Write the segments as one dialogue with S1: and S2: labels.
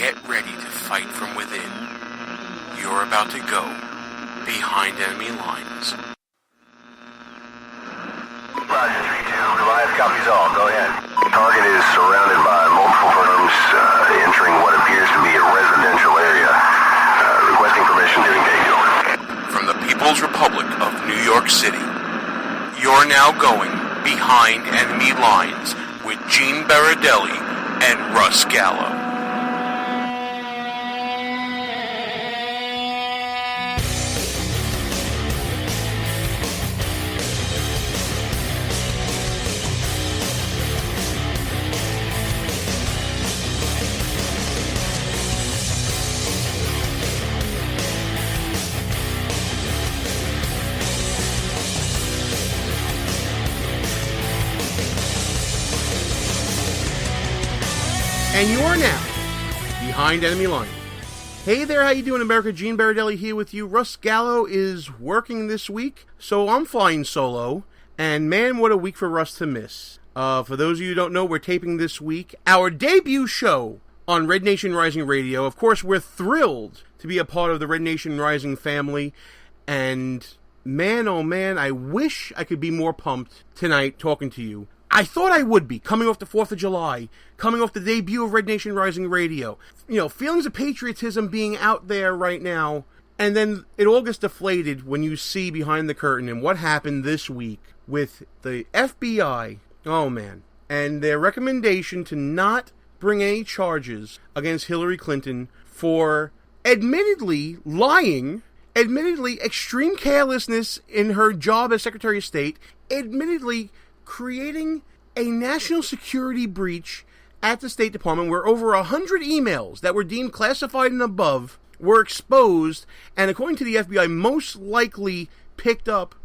S1: get ready to fight from within. You're about to go behind enemy lines.
S2: Roger, 3-2. Goliath copies all. Go ahead. Target is surrounded by multiple firms entering what appears to be a residential area. Requesting permission to engage. Over.
S1: From the People's Republic of New York City, you're now going behind enemy lines with Gene Baradelli and Russ Gallo.
S3: And you're now behind enemy lines. Hey there, how you doing, America? Gene Baradelli here with you. Russ Gallo is working this week, so I'm flying solo. And man, what a week for Russ to miss. For those of you who don't know, we're taping this week our debut show on Red Nation Rising Radio. Of course, we're thrilled to be a part of the Red Nation Rising family. And man, oh man, I wish I could be more pumped tonight talking to you. I thought I would be, coming off the 4th of July, coming off the debut of Red Nation Rising Radio. You know, feelings of patriotism being out there right now, and then it all gets deflated when you see behind the curtain and what happened this week with the FBI, oh man, and their recommendation to not bring any charges against Hillary Clinton for admittedly lying, admittedly extreme carelessness in her job as Secretary of State, admittedly creating a national security breach at the State Department where over 100 emails that were deemed classified and above were exposed and, according to the FBI, most likely picked up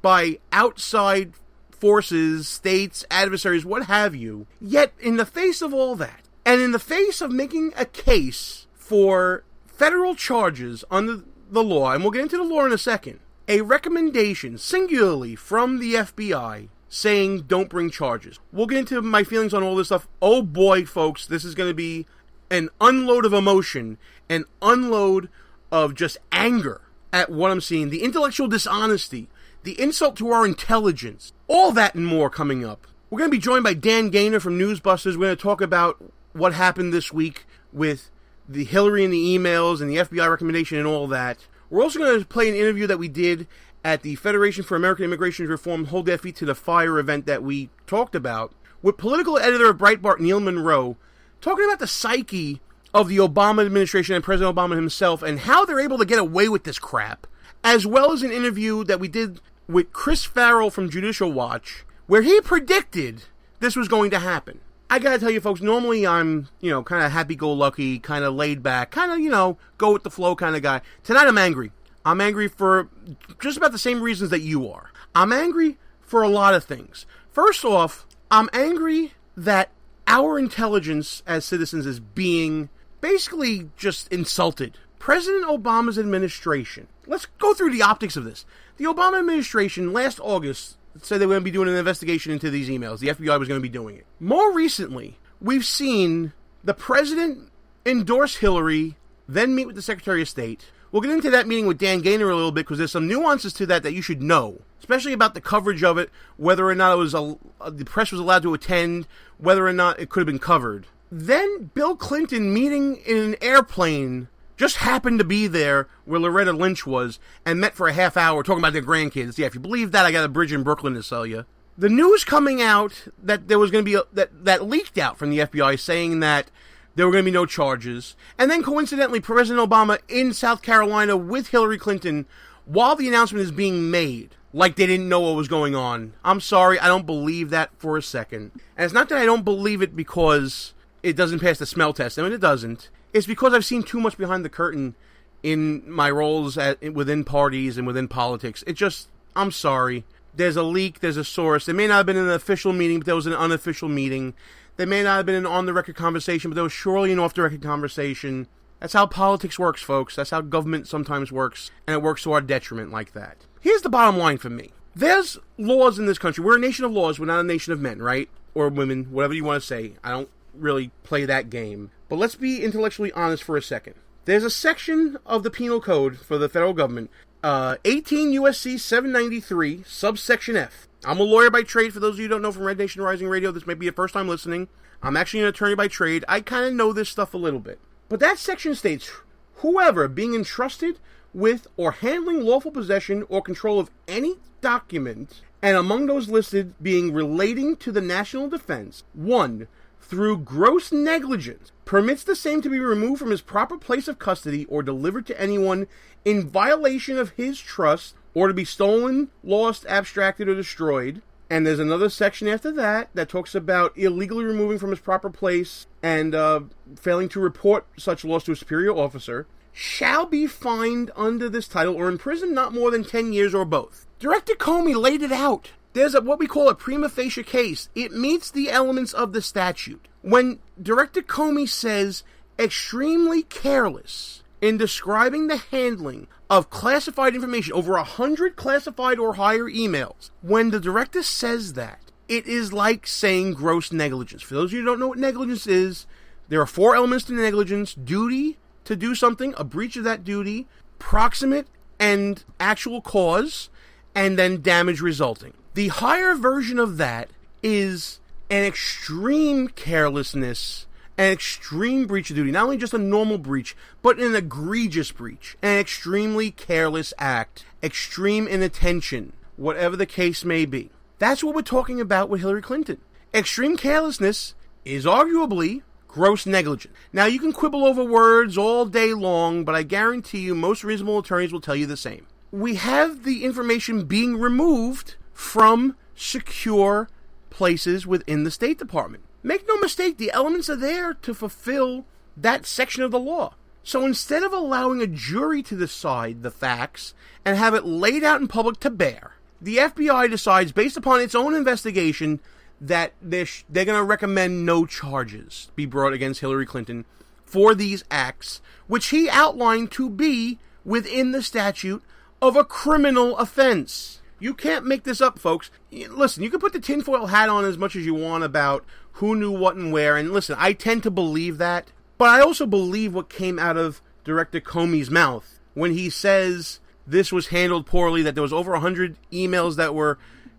S3: by outside forces, states, adversaries, what have you. Yet, in the face of all that, and in the face of making a case for federal charges under the law, and we'll get into the law in a second, a recommendation, singularly from the FBI, saying don't bring charges. We'll get into my feelings on all this stuff. Oh boy, folks, this is going to be an unload of emotion, an unload of just anger at what I'm seeing, the intellectual dishonesty, the insult to our intelligence, all that and more coming up. We're going to be joined by Dan Gaynor from Newsbusters. We're going to talk about what happened this week with the Hillary and the emails and the FBI recommendation and all that. We're also going to play an interview that we did at the Federation for American Immigration Reform Hold Their Feet to the Fire event that we talked about, with political editor of Breitbart, Neil Monroe, talking about the psyche of the Obama administration and President Obama himself and how they're able to get away with this crap, as well as an interview that we did with Chris Farrell from Judicial Watch, where he predicted this was going to happen. I gotta tell you folks, normally I'm, kind of happy-go-lucky, kind of laid back, kind of, go with the flow kind of guy. Tonight I'm angry. I'm angry for just about the same reasons that you are. I'm angry for a lot of things. First off, I'm angry that our intelligence as citizens is being basically just insulted. President Obama's administration. Let's go through the optics of this. The Obama administration last August said they were going to be doing an investigation into these emails. The FBI was going to be doing it. More recently, we've seen the president endorse Hillary, then meet with the Secretary of State. We'll get into that meeting with Dan Gaynor a little bit because there's some nuances to that you should know, especially about the coverage of it, whether or not it was the press was allowed to attend, whether or not it could have been covered. Then Bill Clinton meeting in an airplane, just happened to be there where Loretta Lynch was and met for a half hour talking about their grandkids. Yeah, if you believe that, I got a bridge in Brooklyn to sell you. The news coming out that there was going to be that leaked out from the FBI saying that there were going to be no charges. And then coincidentally, President Obama in South Carolina with Hillary Clinton while the announcement is being made, like they didn't know what was going on. I'm sorry, I don't believe that for a second. And it's not that I don't believe it because it doesn't pass the smell test. I mean, it doesn't. It's because I've seen too much behind the curtain in my roles within parties and within politics. I'm sorry. There's a leak, there's a source. There may not have been an official meeting, but there was an unofficial meeting. There may not have been an on-the-record conversation, but there was surely an off-the-record conversation. That's how politics works, folks. That's how government sometimes works, and it works to our detriment like that. Here's the bottom line for me. There's laws in this country. We're a nation of laws. We're not a nation of men, right? Or women, whatever you want to say. I don't really play that game. But let's be intellectually honest for a second. There's a section of the penal code for the federal government, 18 U.S.C. 793, subsection F. I'm a lawyer by trade. For those of you who don't know from Red Nation Rising Radio, this may be your first time listening. I'm actually an attorney by trade. I kind of know this stuff a little bit. But that section states, whoever being entrusted with or handling lawful possession or control of any document, and among those listed being relating to the national defense, 1, through gross negligence, permits the same to be removed from his proper place of custody or delivered to anyone in violation of his trust, or to be stolen, lost, abstracted, or destroyed. And there's another section after that that talks about illegally removing from his proper place and failing to report such loss to a superior officer, shall be fined under this title or imprisoned not more than 10 years or both. Director Comey laid it out. There's what we call a prima facie case. It meets the elements of the statute. When Director Comey says extremely careless in describing the handling of classified information, over 100 classified or higher emails, when the director says that, it is like saying gross negligence. For those of you who don't know what negligence is, there are 4 elements to negligence: duty to do something, a breach of that duty, proximate and actual cause, and then damage resulting. The higher version of that is an extreme carelessness, an extreme breach of duty. Not only just a normal breach, but an egregious breach, an extremely careless act, extreme inattention, whatever the case may be. That's what we're talking about with Hillary Clinton. Extreme carelessness is arguably gross negligence. Now, you can quibble over words all day long, but I guarantee you most reasonable attorneys will tell you the same. We have the information being removed from secure places within the State Department. Make no mistake, the elements are there to fulfill that section of the law. So instead of allowing a jury to decide the facts and have it laid out in public to bear, the FBI decides, based upon its own investigation, that they're going to recommend no charges be brought against Hillary Clinton for these acts, which he outlined to be within the statute of a criminal offense. You can't make this up, folks. Listen, you can put the tinfoil hat on as much as you want about who knew what and where, and listen, I tend to believe that, but I also believe what came out of Director Comey's mouth when he says this was handled poorly, that there was over 100 emails that were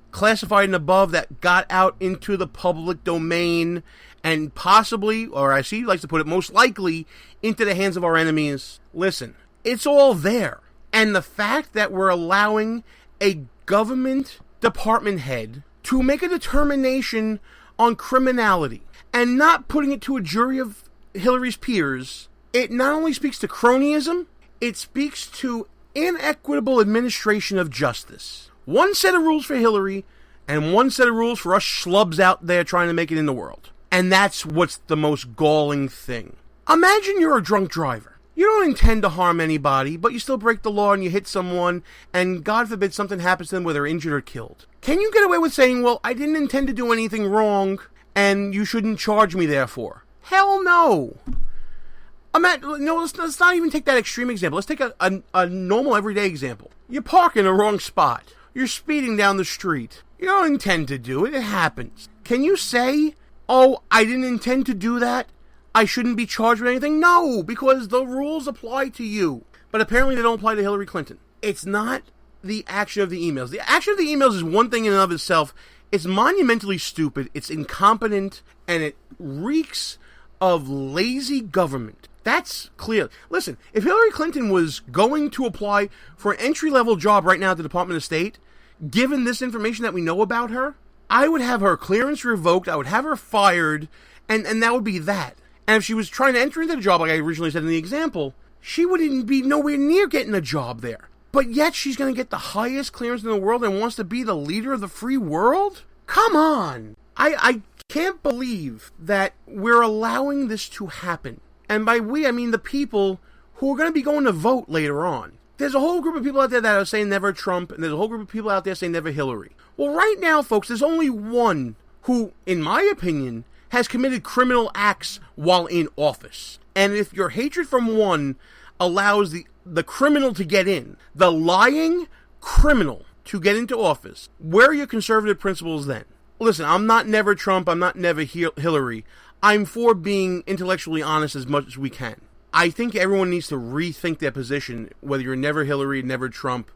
S3: classified and above that got out into the public domain, and possibly, or as he likes to put it, most likely, into the hands of our enemies. Listen, it's all there. And the fact that we're allowing a government department head to make a determination on criminality and not putting it to a jury of Hillary's peers, it not only speaks to cronyism, it speaks to inequitable administration of justice. One set of rules for Hillary and one set of rules for us schlubs out there trying to make it in the world. And that's what's the most galling thing. Imagine you're a drunk driver. You don't intend to harm anybody, but you still break the law and you hit someone, and God forbid something happens to them where they're injured or killed. Can you get away with saying, well, I didn't intend to do anything wrong, and you shouldn't charge me therefore? Hell no! Let's not even take that extreme example. Let's take a normal, everyday example. You park in the wrong spot. You're speeding down the street. You don't intend to do it. It happens. Can you say, oh, I didn't intend to do that? I shouldn't be charged with anything? No, because the rules apply to you. But apparently they don't apply to Hillary Clinton. It's not the action of the emails. The action of the emails is one thing in and of itself. It's monumentally stupid, it's incompetent, and it reeks of lazy government. That's clear. Listen, if Hillary Clinton was going to apply for an entry-level job right now at the Department of State, given this information that we know about her, I would have her clearance revoked, I would have her fired, and that would be that. And if she was trying to enter into the job, like I originally said in the example, she wouldn't be nowhere near getting a job there. But yet she's going to get the highest clearance in the world and wants to be the leader of the free world? Come on! I can't believe that we're allowing this to happen. And by we, I mean the people who are going to be going to vote later on. There's a whole group of people out there that are saying never Trump, and there's a whole group of people out there saying never Hillary. Well, right now, folks, there's only one who, in my opinion, has committed criminal acts while in office. And if your hatred from one allows the criminal to get in, the lying criminal to get into office, where are your conservative principles then? Listen, I'm not never Trump, I'm not never Hillary. I'm for being intellectually honest as much as we can. I think everyone needs to rethink their position, whether you're never Hillary, never Trump,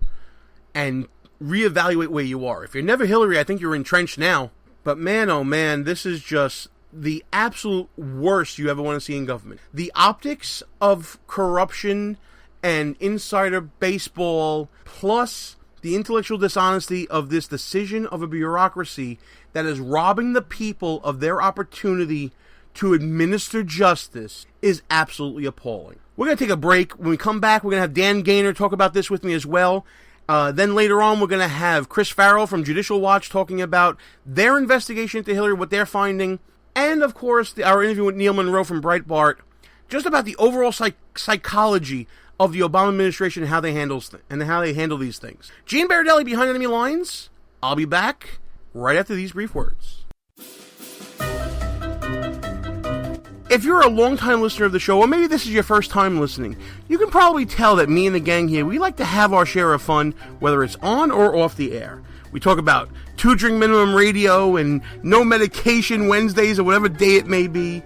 S3: and reevaluate where you are. If you're never Hillary, I think you're entrenched now. But man, oh man, this is just the absolute worst you ever want to see in government. The optics of corruption and insider baseball, plus the intellectual dishonesty of this decision of a bureaucracy that is robbing the people of their opportunity to administer justice, is absolutely appalling. We're going to take a break. When we come back, we're going to have Dan Gaynor talk about this with me as well. Then later on, we're going to have Chris Farrell from Judicial Watch talking about their investigation into Hillary, what they're finding, and of course, our interview with Neil Monroe from Breitbart, just about the overall psychology of the Obama administration and how they handle these things. Gene Baradelli, Behind Enemy Lines. I'll be back right after these brief words. If you're a long-time listener of the show, or maybe this is your first time listening, you can probably tell that me and the gang here, we like to have our share of fun, whether it's on or off the air. We talk about 2-drink minimum radio and no medication Wednesdays or whatever day it may be.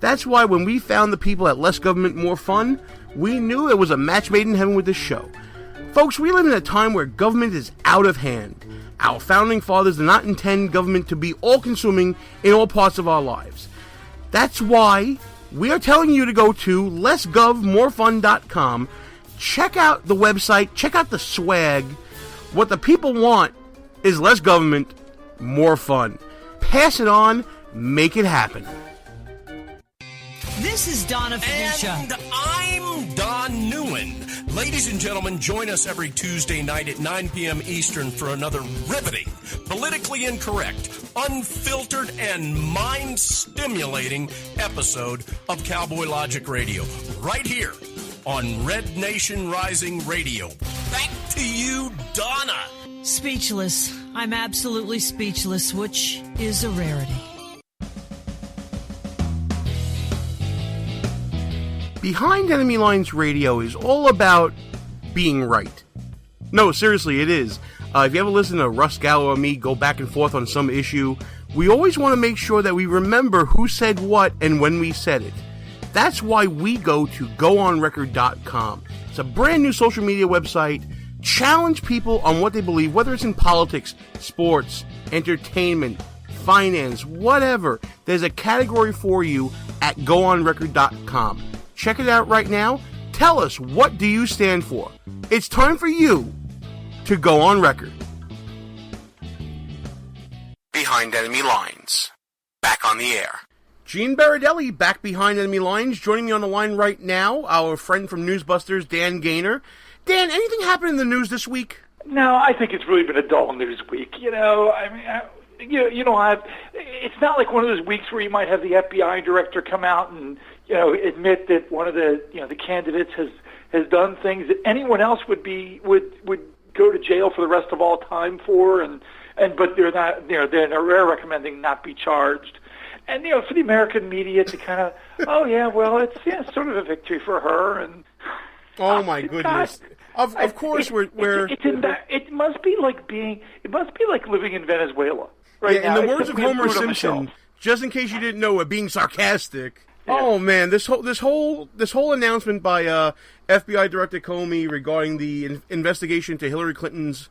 S3: That's why when we found the people at Less Government, More Fun, we knew it was a match made in heaven with this show. Folks, we live in a time where government is out of hand. Our founding fathers did not intend government to be all-consuming in all parts of our lives. That's why we are telling you to go to lessgovmorefun.com, check out the website, check out the swag. What the people want is less government, more fun. Pass it on, make it happen.
S4: This is Donna Felicia.
S5: And I'm Don Newen. Ladies and gentlemen, join us every Tuesday night at 9 p.m. Eastern for another riveting, politically incorrect, unfiltered, and mind-stimulating episode of Cowboy Logic Radio, right here on Red Nation Rising Radio. Back to you, Donna.
S4: Speechless. I'm absolutely speechless, which is a rarity.
S3: Behind Enemy Lines Radio is all about being right. No, seriously, it is. If you ever listen to Russ Gallo or me go back and forth on some issue, we always want to make sure that we remember who said what and when we said it. That's why we go to goonrecord.com. It's a brand new social media website. Challenge people on what they believe, whether it's in politics, sports, entertainment, finance, whatever. There's a category for you at goonrecord.com. Check it out right now. Tell us, what do you stand for? It's time for you to go on record.
S1: Behind Enemy Lines. Back on the air.
S3: Gene Baradelli, back behind Enemy Lines. Joining me on the line right now, our friend from Newsbusters, Dan Gaynor. Dan, anything happened in the news this week?
S6: No, I think it's really been a dull news week. You know, I mean, it's not like one of those weeks where you might have the FBI director come out and, admit that one of the candidates has done things that anyone else would go to jail for the rest of all time for, but they're not, they're recommending not be charged. And, for the American media to kind of, it's sort of a victory for her. And
S3: oh my goodness. Of course
S6: it must be like living in Venezuela right now.
S3: In the words of Homer Simpson, just in case you didn't know, we're being sarcastic. Yeah. Oh man, this whole announcement by FBI Director Comey regarding the investigation to Hillary Clinton's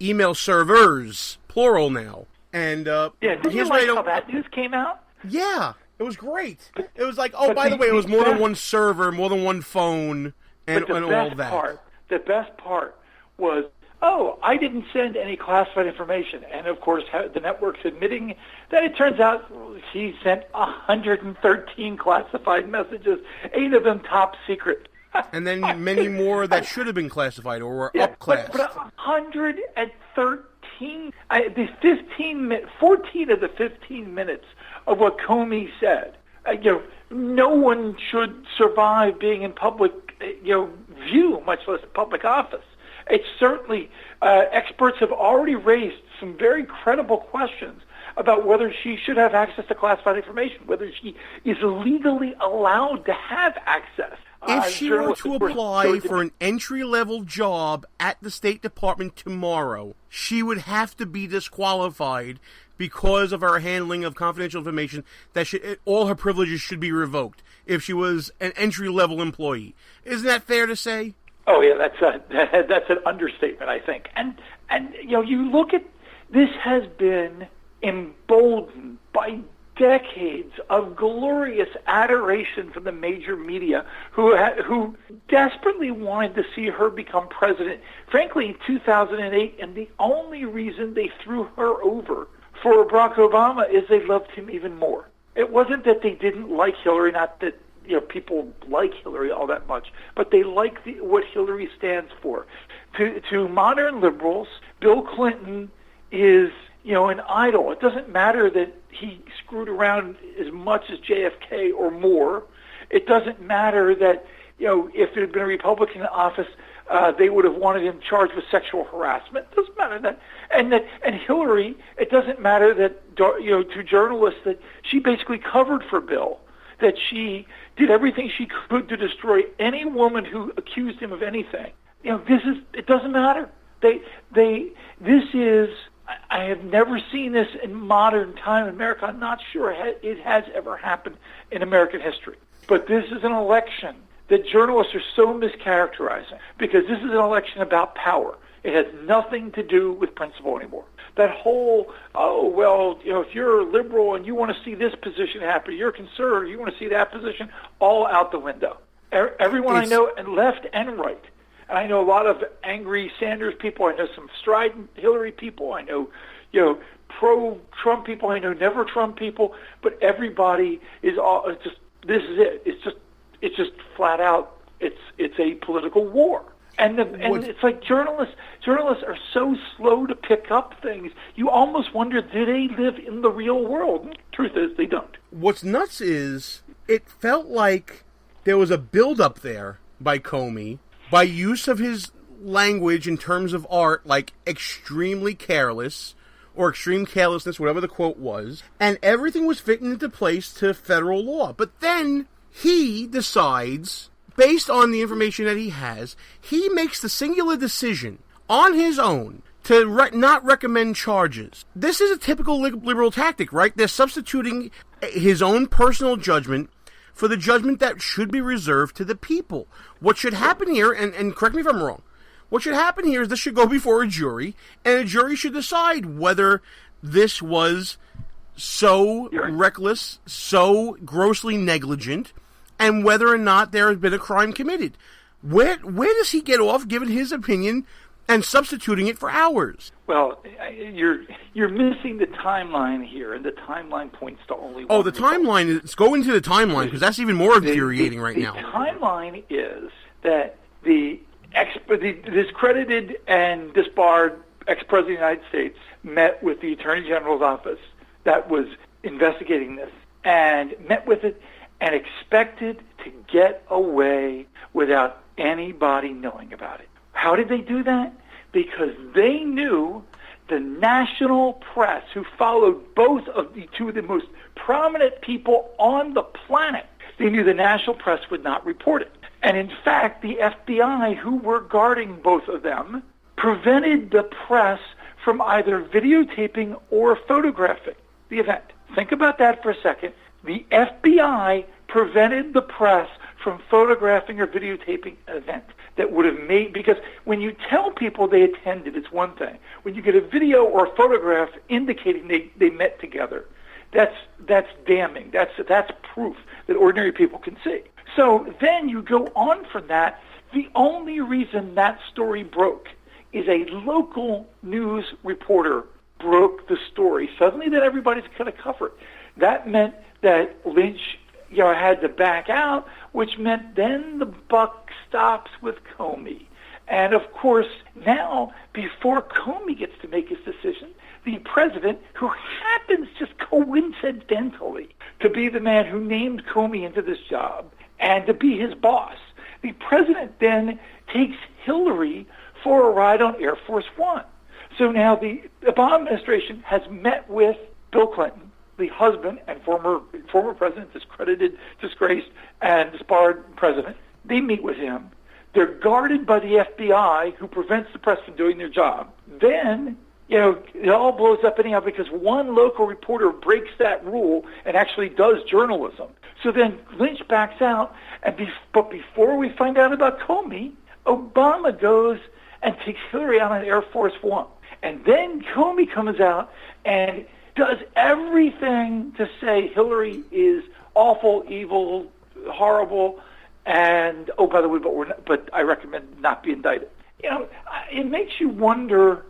S3: email servers, plural now. And
S6: did you like how that news came out?
S3: Yeah, it was great. It was like, by the way, it was more than one server, more than one phone, and all that.
S6: The best part was, I didn't send any classified information. And, of course, the network's admitting that it turns out she sent 113 classified messages, 8 of them top secret.
S3: And then many more that should have been classified or were upclassed.
S6: But 113, 14 of the 15 minutes of what Comey said, no one should survive being in public view, much less public office. It's certainly, experts have already raised some very credible questions about whether she should have access to classified information, whether she is legally allowed to have access.
S3: If she were to apply for an entry-level job at the State Department tomorrow, she would have to be disqualified because of her handling of confidential information, that all her privileges should be revoked if she was an entry-level employee. Isn't that fair to say?
S6: Oh yeah, that's an understatement, I think. And you look at this has been emboldened by decades of glorious adoration from the major media who desperately wanted to see her become president, frankly, in 2008, and the only reason they threw her over for Barack Obama is they loved him even more. It wasn't that they didn't like Hillary, not that people like Hillary all that much, but they like what Hillary stands for. To modern liberals, Bill Clinton is an idol. It doesn't matter that he screwed around as much as JFK or more. It doesn't matter that, if there had been a Republican in office, they would have wanted him charged with sexual harassment. It doesn't matter that. And Hillary, it doesn't matter that, to journalists, that she basically covered for Bill, that she did everything she could to destroy any woman who accused him of anything. It doesn't matter. I have never seen this in modern time in America. I'm not sure it has ever happened in American history. But this is an election that journalists are so mischaracterizing because this is an election about power. It has nothing to do with principle anymore. That whole, if you're a liberal and you want to see this position happen, you're conservative, you want to see that position, all out the window. Everyone I know, and left and right. And I know a lot of angry Sanders people. I know some strident Hillary people. I know, pro-Trump people. I know never Trump people. But everybody is all just. This is it. It's just flat out. It's a political war. And it's like journalists are so slow to pick up things. You almost wonder, do they live in the real world? Truth is, they don't.
S3: What's nuts is it felt like there was a build-up there by Comey, by use of his language in terms of art, like extremely careless or extreme carelessness, whatever the quote was, and everything was fitting into place to federal law. But then he decides, based on the information that he has, he makes the singular decision on his own to not recommend charges. This is a typical liberal tactic, right? They're substituting his own personal judgment for the judgment that should be reserved to the people. What should happen here, and correct me if I'm wrong, what should happen here is this should go before a jury, and a jury should decide whether this was so reckless, so grossly negligent, and whether or not there has been a crime committed. Where does he get off giving his opinion and substituting it for ours?
S6: Well, you're missing the timeline here, and the timeline points to only one.
S3: Oh, the timeline. Let's go into the timeline, because that's even more infuriating right now.
S6: The timeline is that the discredited and disbarred ex-president of the United States met with the Attorney General's office that was investigating this, and met with it and expected to get away without anybody knowing about it. How did they do that? Because they knew the national press, who followed both of the two of the most prominent people on the planet, they knew the national press would not report it. And in fact, the FBI, who were guarding both of them, prevented the press from either videotaping or photographing the event. Think about that for a second. The FBI prevented the press from photographing or videotaping an event that would have made, because when you tell people they attended, it's one thing. When you get a video or a photograph indicating they met together, that's damning. That's proof that ordinary people can see. So then you go on from that. The only reason that story broke is a local news reporter broke the story. Suddenly then everybody's going to cover it. That meant that Lynch had to back out, which meant then the buck stops with Comey. And of course, now, before Comey gets to make his decision, the president, who happens just coincidentally to be the man who named Comey into this job and to be his boss, the president then takes Hillary for a ride on Air Force One. So now the Obama administration has met with Bill Clinton, the husband and former president, discredited, disgraced, and disbarred president. They meet with him. They're guarded by the FBI, who prevents the press from doing their job. Then it all blows up anyhow because one local reporter breaks that rule and actually does journalism. So then Lynch backs out, but before we find out about Comey, Obama goes and takes Hillary out on Air Force One. And then Comey comes out and does everything to say Hillary is awful, evil, horrible, and, oh, by the way, but I recommend not be indicted. It makes you wonder,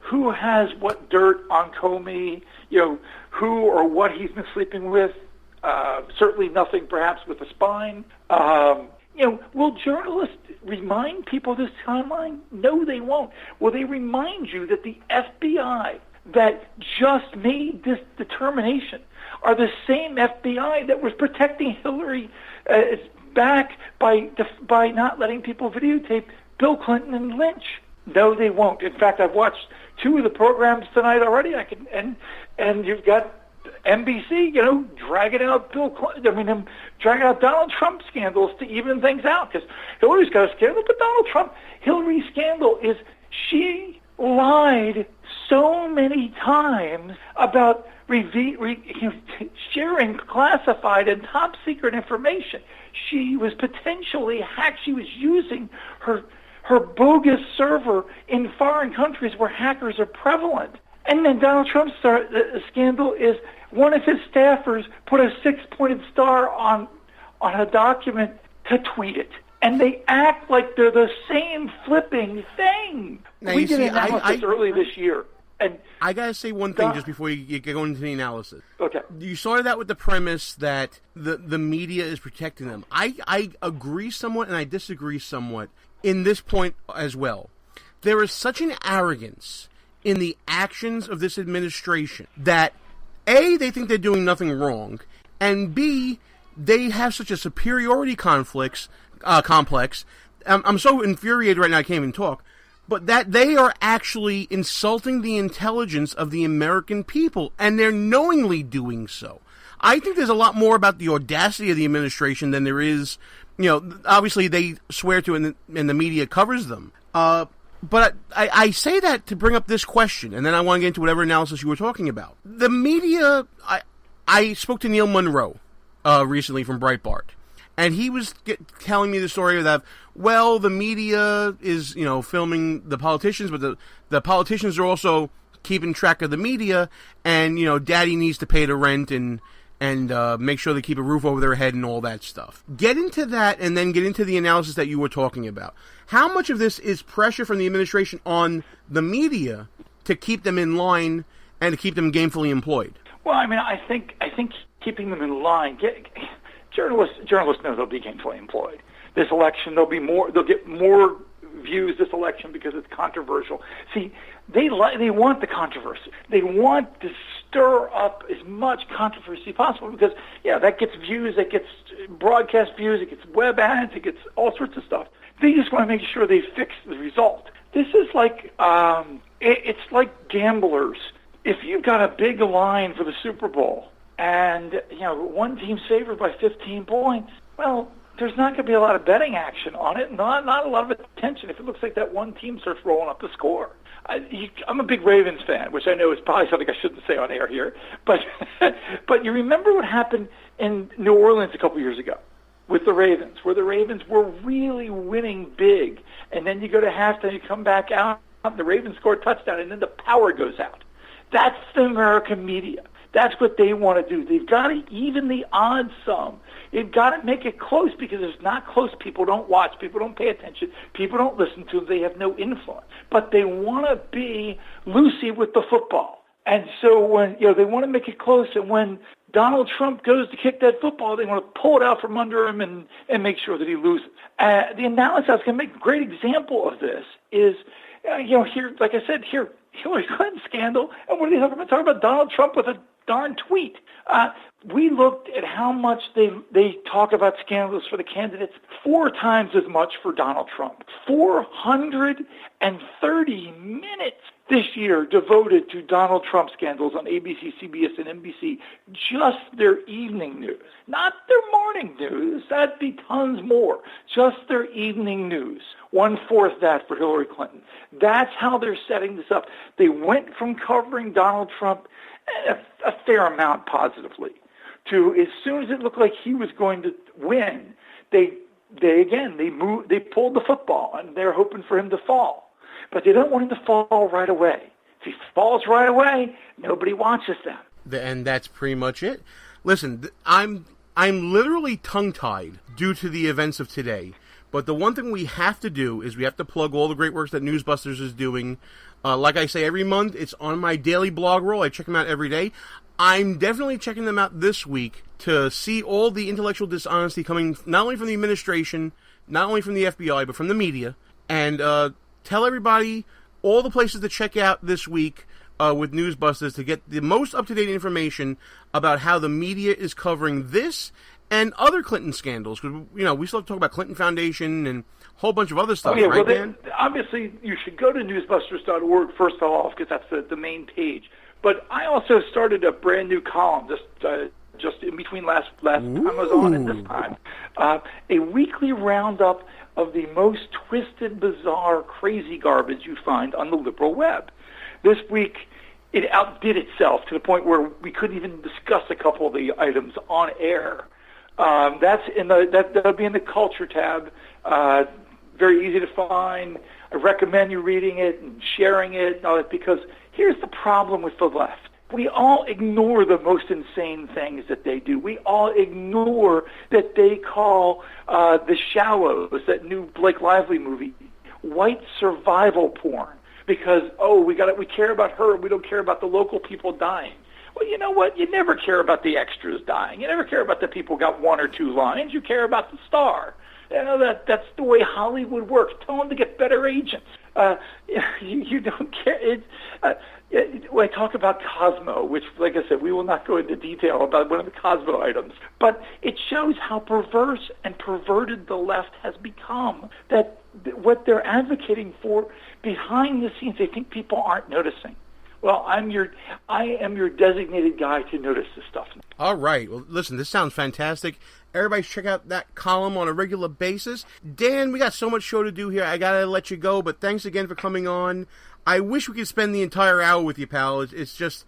S6: who has what dirt on Comey, who or what he's been sleeping with. Certainly nothing perhaps with a spine. Will journalists remind people this timeline? No, they won't. Will they remind you that the FBI that just made this determination are the same FBI that was protecting Hillary back by not letting people videotape Bill Clinton and Lynch? No, they won't. In fact, I've watched 2 of the programs tonight already. And you've got NBC, dragging out dragging out Donald Trump scandals to even things out because Hillary's got a scandal, but Hillary's scandal is she lied so many times about sharing classified and top secret information. She was potentially hacked. She was using her bogus server in foreign countries where hackers are prevalent. And then Donald Trump's scandal is one of his staffers put a 6-pointed star on a document to tweet it. And they act like they're the same flipping thing.
S3: Now,
S6: we did an analysis early this year. And
S3: I got to say one thing just before you go into the analysis.
S6: Okay.
S3: You started out with the premise that the media is protecting them. I agree somewhat and I disagree somewhat in this point as well. There is such an arrogance in the actions of this administration that A, they think they're doing nothing wrong, and B, they have such a superiority complex. I'm so infuriated right now I can't even talk. But that they are actually insulting the intelligence of the American people, and they're knowingly doing so. I think there's a lot more about the audacity of the administration than there is, obviously they swear to and the media covers them. But I say that to bring up this question, and then I want to get into whatever analysis you were talking about. The media, I spoke to Neil Monroe recently from Breitbart, and he was telling me the story of that, well, the media is, filming the politicians, but the politicians are also keeping track of the media, and, daddy needs to pay the rent and make sure they keep a roof over their head and all that stuff. Get into that and then get into the analysis that you were talking about. How much of this is pressure from the administration on the media to keep them in line and to keep them gainfully employed?
S6: Well, I think keeping them in line, journalists know they'll be gainfully employed. This election, they'll get more views this election because it's controversial. See, they want the controversy. They want to stir up as much controversy as possible because, that gets views, that gets broadcast views, it gets web ads, it gets all sorts of stuff. They just want to make sure they fix the result. This is like, it's like gamblers. If you've got a big line for the Super Bowl and, one team's favored by 15 points, well, there's not going to be a lot of betting action on it, not a lot of attention if it looks like that one team starts rolling up the score. I'm a big Ravens fan, which I know is probably something I shouldn't say on air here, but you remember what happened in New Orleans a couple years ago with the Ravens, where the Ravens were really winning big, and then you go to halftime, you come back out, the Ravens score a touchdown, and then the power goes out. That's the American media. That's what they want to do. They've got to even the odds some. They've got to make it close because if it's not close, people don't watch, people don't pay attention, people don't listen to them, they have no influence. But they want to be loosey with the football. And so when they want to make it close, and when Donald Trump goes to kick that football, they want to pull it out from under him and make sure that he loses. The analysis I was going to make a great example of this is, here, like I said, Hillary Clinton scandal, and what are they talking about? Talking about Donald Trump with a darn tweet. We looked at how much they talk about scandals for the candidates, 4 times as much for Donald Trump. 430 minutes this year devoted to Donald Trump scandals on ABC, CBS, and NBC, just their evening news. Not their morning news, that'd be tons more. Just their evening news. 1/4 that for Hillary Clinton. That's how they're setting this up. They went from covering Donald Trump a fair amount positively to, as soon as it looked like he was going to win, they pulled the football, and they're hoping for him to fall. But they don't want him to fall right away. If he falls right away, nobody watches them.
S3: And that's pretty much it. Listen, I'm literally tongue-tied due to the events of today. But the one thing we have to do is we have to plug all the great works that Newsbusters is doing. Like I say, every month, it's on my daily blog roll. I check them out every day. I'm definitely checking them out this week to see all the intellectual dishonesty coming not only from the administration, not only from the FBI, but from the media. And tell everybody all the places to check out this week with Newsbusters to get the most up-to-date information about how the media is covering this and other Clinton scandals. Because, we still have to talk about Clinton Foundation and a whole bunch of other stuff, right, Dan?
S6: Obviously, you should go to newsbusters.org first off, because that's the main page. But I also started a brand new column just in between last time I was on and this time. A weekly roundup of the most twisted, bizarre, crazy garbage you find on the liberal web. This week, it outdid itself to the point where we couldn't even discuss a couple of the items on air. That'll be in the culture tab. Very easy to find. I recommend you reading it and sharing it, because here's the problem with the left. We all ignore the most insane things that they do. We all ignore that they call The Shallows, that new Blake Lively movie, white survival porn, because we care about her, we don't care about the local people dying. Well, you know what? You never care about the extras dying. You never care about the people who got 1 or 2 lines. You care about the star. That's the way Hollywood works. Tell them to get better agents. You don't care. When I talk about Cosmo, which, like I said, we will not go into detail about one of the Cosmo items, but it shows how perverse and perverted the left has become, that what they're advocating for behind the scenes, they think people aren't noticing. Well, I am your designated guy to notice this stuff.
S3: All right. Well, listen, this sounds fantastic. Everybody check out that column on a regular basis. Dan, we got so much show to do here. I got to let you go, but thanks again for coming on. I wish we could spend the entire hour with you, pal. It's just...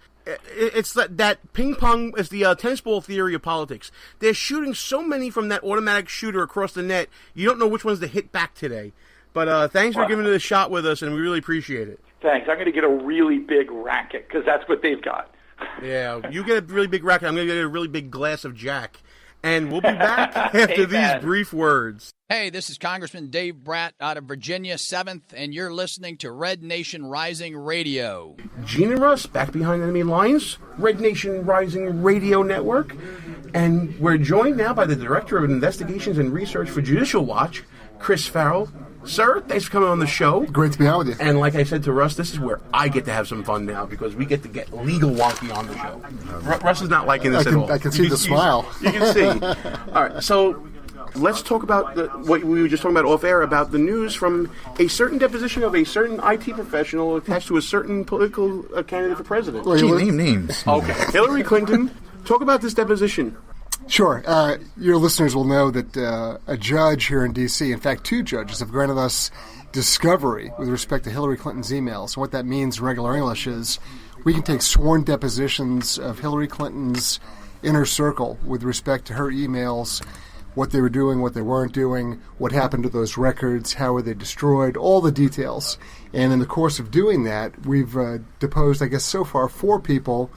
S3: It's that ping pong, it's the tennis ball theory of politics. They're shooting so many from that automatic shooter across the net, you don't know which ones to hit back today. But thanks for giving it a shot with us, and we really appreciate it.
S6: Thanks. I'm going to get a really big racket, because that's what they've got.
S3: Yeah, you get a really big racket. I'm going to get a really big glass of Jack. And we'll be back after these brief words.
S7: Hey, this is Congressman Dave Bratt out of Virginia 7th, and you're listening to Red Nation Rising Radio.
S3: Gene and Russ, back behind enemy lines, Red Nation Rising Radio Network. And we're joined now by the Director of Investigations and Research for Judicial Watch, Chris Farrell. Sir, thanks for coming on the show.
S8: Great to be on with you.
S3: And like I said to Russ, this is where I get to have some fun now, because we get to get legal wonky on the show. Russ is not liking this at all.
S8: I can see the smile.
S3: You can see. All right, so let's talk about what we were just talking about off air, about the news from a certain deposition of a certain IT professional attached to a certain political candidate for president.
S8: Well, name names.
S3: Okay. Hillary Clinton. Talk about this deposition.
S8: Sure. Your listeners will know that a judge here in D.C., in fact, 2 judges, have granted us discovery with respect to Hillary Clinton's emails. And what that means in regular English is we can take sworn depositions of Hillary Clinton's inner circle with respect to her emails, what they were doing, what they weren't doing, what happened to those records, how were they destroyed, all the details. And in the course of doing that, we've deposed, I guess, so far 4 people.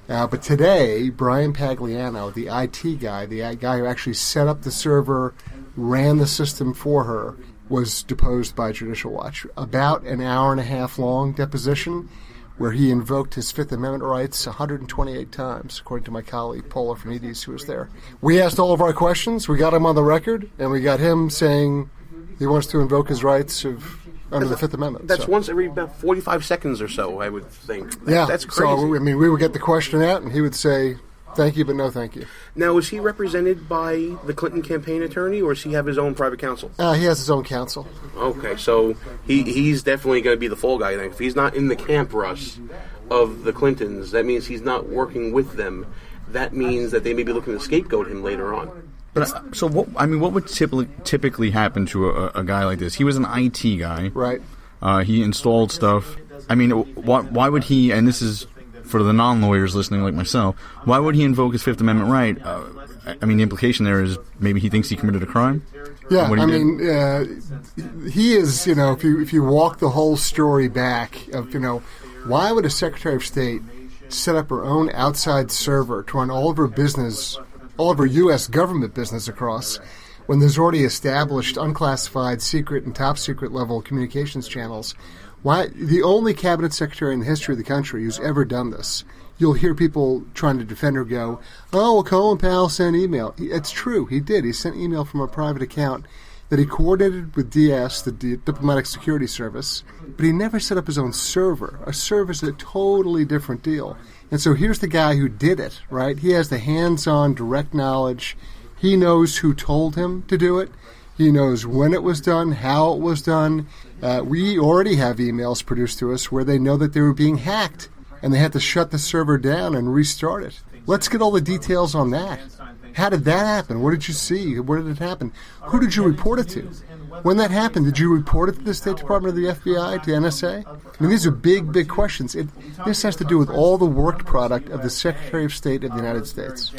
S8: But today, Brian Pagliano, the IT guy, the guy who actually set up the server, ran the system for her, was deposed by Judicial Watch. About an hour-and-a-half long deposition where he invoked his Fifth Amendment rights 128 times, according to my colleague, Paula Fernandez, who was there. We asked all of our questions. We got him on the record, and we got him saying he wants to invoke his rights of under the Fifth Amendment.
S3: That's once every about 45 seconds or so, I would think.
S8: Yeah,
S3: that's crazy.
S8: So, I mean, we would get the question out, and he would say, thank you, but no thank you.
S3: Now, is he represented by the Clinton campaign attorney, or does he have his own private counsel?
S8: He has his own counsel.
S3: Okay, so he's definitely going to be the fall guy then. If he's not in the camp, Russ, of the Clintons, that means he's not working with them. That means that they may be looking to scapegoat him later on.
S9: But so what? I mean, what would typically happen to a guy like this? He was an IT guy,
S8: right?
S9: He installed stuff. I mean, why would he? And this is for the non-lawyers listening, like myself. Why would he invoke his Fifth Amendment right? I mean, the implication there is maybe he thinks he committed a crime.
S8: Yeah, I mean, he is. You know, if you walk the whole story back, of why would a Secretary of State set up her own outside server to run all of her business, all of her U.S. government business across, when there's already established unclassified, secret, and top secret level communications channels? Why? The only cabinet secretary in the history of the country who's ever done this. You'll hear people trying to defend her go, oh, well, Colin Powell sent email. It's true, he did. He sent email from a private account that he coordinated with DS, the Diplomatic Security Service, but he never set up his own server. A server is a totally different deal. And so here's the guy who did it, right? He has the hands-on, direct knowledge. He knows who told him to do it. He knows when it was done, how it was done. We already have emails produced to us where they know that they were being hacked, and they had to shut the server down and restart it. Let's get all the details on that. How did that happen? What did you see? Where did it happen? Who did you report it to? When that happened, did you report it to the State Department or the FBI, to NSA? I mean, these are big, big questions. This has to do with all the work product of the Secretary of State of the United States.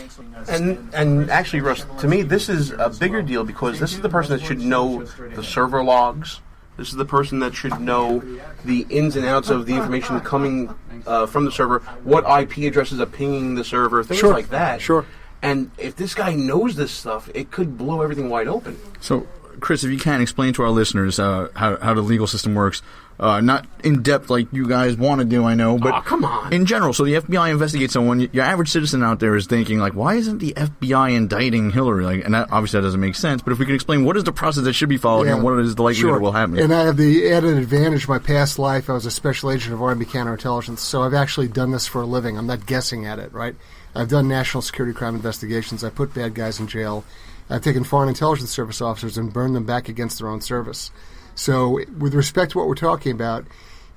S3: And actually, Russ, to me, this is a bigger deal because this is the person that should know the server logs. This is the person that should know the ins and outs of the information coming from the server, what IP addresses are pinging the server, things like that.
S8: Sure.
S3: And if this guy knows this stuff, it could blow everything wide open.
S9: So, Chris, if you can, explain to our listeners how the legal system works. Not in depth like you guys want to do, I know, but
S3: come on.
S9: In general. So the FBI investigates someone. Your average citizen out there is thinking, like, why isn't the FBI indicting Hillary? Like, and that, obviously that doesn't make sense. But if we could explain what is the process that should be followed and what is the likelihood it will happen.
S8: And I have the added advantage of my past life. I was a special agent of Army counterintelligence, so I've actually done this for a living. I'm not guessing at it, right? I've done national security crime investigations. I put bad guys in jail. I've taken Foreign Intelligence Service officers and burned them back against their own service. So with respect to what we're talking about,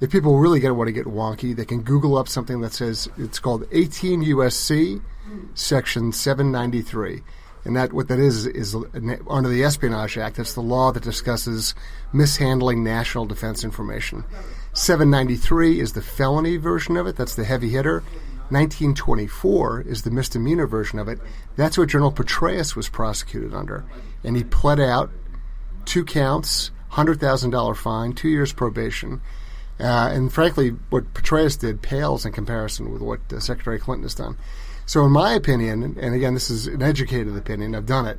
S8: if people really want to get wonky, they can Google up something that says, it's called 18 U.S.C. Section 793. And that what that is under the Espionage Act. That's the law that discusses mishandling national defense information. 793 is the felony version of it. That's the heavy hitter. 1924 is the misdemeanor version of it. That's what General Petraeus was prosecuted under. And he pled out 2 counts, $100,000 fine, 2 years probation. And frankly, what Petraeus did pales in comparison with what Secretary Clinton has done. So in my opinion, and again, this is an educated opinion, I've done it,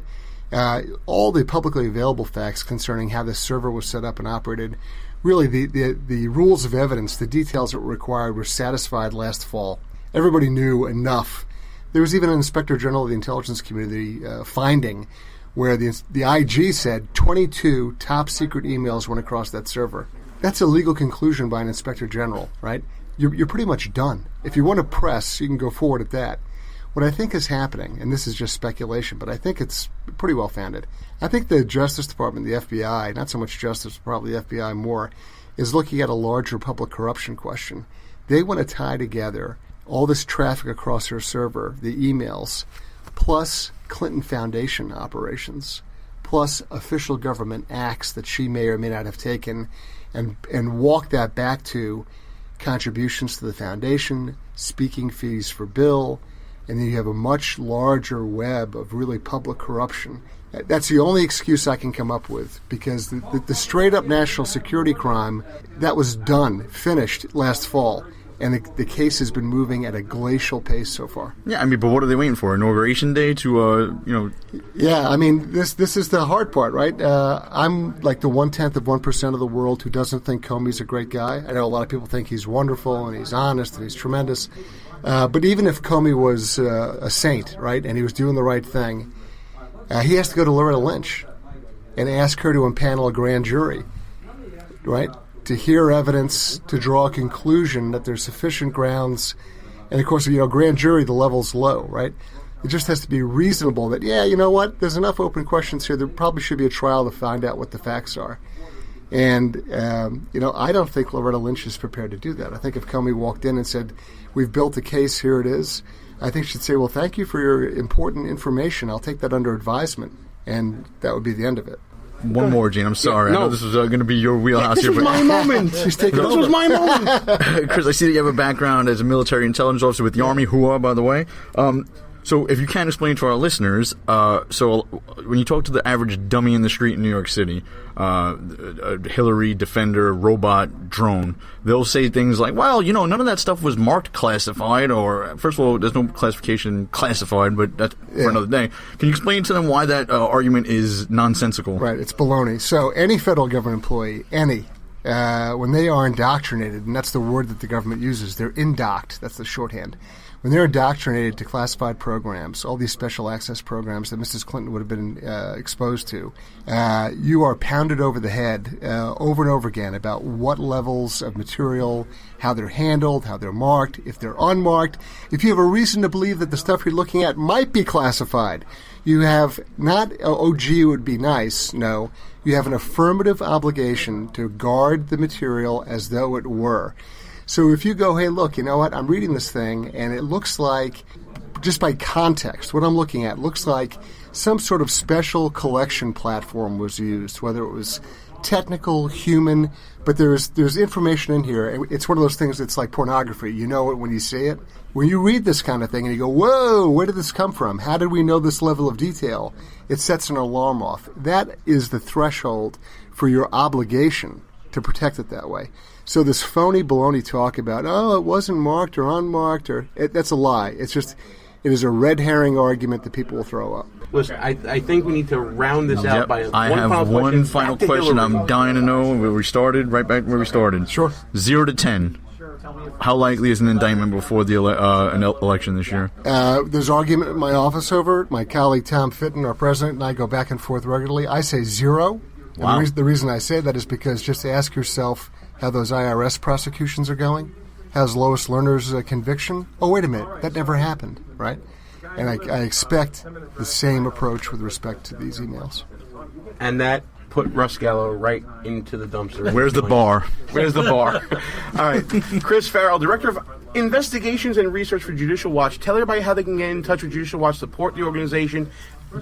S8: all the publicly available facts concerning how this server was set up and operated, really the rules of evidence, the details that were required were satisfied last fall. Everybody knew enough. There was even an Inspector General of the Intelligence Community finding where the IG said 22 top secret emails went across that server. That's a legal conclusion by an Inspector General, right? You're pretty much done. If you want to press, you can go forward at that. What I think is happening, and this is just speculation, but I think it's pretty well founded. I think the Justice Department, the FBI, not so much Justice, probably the FBI more, is looking at a larger public corruption question. They want to tie together all this traffic across her server, the emails, plus Clinton Foundation operations, plus official government acts that she may or may not have taken, and walk that back to contributions to the foundation, speaking fees for Bill, and then you have a much larger web of really public corruption. That's the only excuse I can come up with, because the straight-up national security crime, that was done, finished last fall. And the case has been moving at a glacial pace so far.
S9: Yeah, I mean, but what are they waiting for? Inauguration Day to,
S8: Yeah, I mean, this is the hard part, right? I'm like the 0.1% of the world who doesn't think Comey's a great guy. I know a lot of people think he's wonderful and he's honest and he's tremendous. But even if Comey was a saint, right, and he was doing the right thing, he has to go to Loretta Lynch and ask her to impanel a grand jury, right? to hear evidence, to draw a conclusion that there's sufficient grounds. And, of course, grand jury, the level's low, right? It just has to be reasonable that, you know what, there's enough open questions here. There probably should be a trial to find out what the facts are. And, I don't think Loretta Lynch is prepared to do that. I think if Comey walked in and said, we've built a case, here it is, I think she'd say, well, thank you for your important information. I'll take that under advisement. And that would be the end of it.
S9: One more, Gene. I'm sorry.
S3: No.
S9: I know this was going to be your wheelhouse
S3: this
S9: here.
S3: Was my moment.
S8: She's taking
S3: This
S8: over.
S3: was my moment.
S9: Chris, I see that you have a background as a military intelligence officer with the Army, Hua, by the way. So if you can explain to our listeners, so when you talk to the average dummy in the street in New York City, a Hillary Defender robot drone, they'll say things like, well, none of that stuff was marked classified, or first of all, there's no classification classified, but that's for another day. Can you explain to them why that argument is nonsensical?
S8: Right, it's baloney. So any federal government employee, when they are indoctrinated, and that's the word that the government uses, they're indoct, that's the shorthand. When they're indoctrinated to classified programs, all these special access programs that Mrs. Clinton would have been exposed to, you are pounded over the head over and over again about what levels of material, how they're handled, how they're marked, if they're unmarked. If you have a reason to believe that the stuff you're looking at might be classified, you have not, gee, it would be nice. No, you have an affirmative obligation to guard the material as though it were. So if you go, hey, look, you know what, I'm reading this thing, and it looks like, just by context, what I'm looking at looks like some sort of special collection platform was used, whether it was technical, human, but there's information in here. It's one of those things that's like pornography. You know it when you see it. When you read this kind of thing and you go, whoa, where did this come from? How did we know this level of detail? It sets an alarm off. That is the threshold for your obligation to protect it that way. So this phony baloney talk about, it wasn't marked or unmarked, that's a lie. It is a red herring argument that people will throw up.
S3: Listen, I think we need to round this out by
S9: I have one final question. I'm dying to know where we started, right back where we started.
S8: Sure.
S9: 0 to 10. How likely is an indictment before the an election this year?
S8: There's argument in my office over it. My colleague Tom Fitton, our president, and I go back and forth regularly. I say 0.
S9: Wow.
S8: And the reason I say that is because just ask yourself how those IRS prosecutions are going. How's Lois Lerner's conviction? Oh, wait a minute. That never happened, right? And I expect the same approach with respect to these emails.
S3: And that put Russ Gallo right into the dumpster.
S9: Where's the bar?
S3: Where's the bar? All right. Chris Farrell, Director of Investigations and Research for Judicial Watch. Tell everybody how they can get in touch with Judicial Watch, support the organization,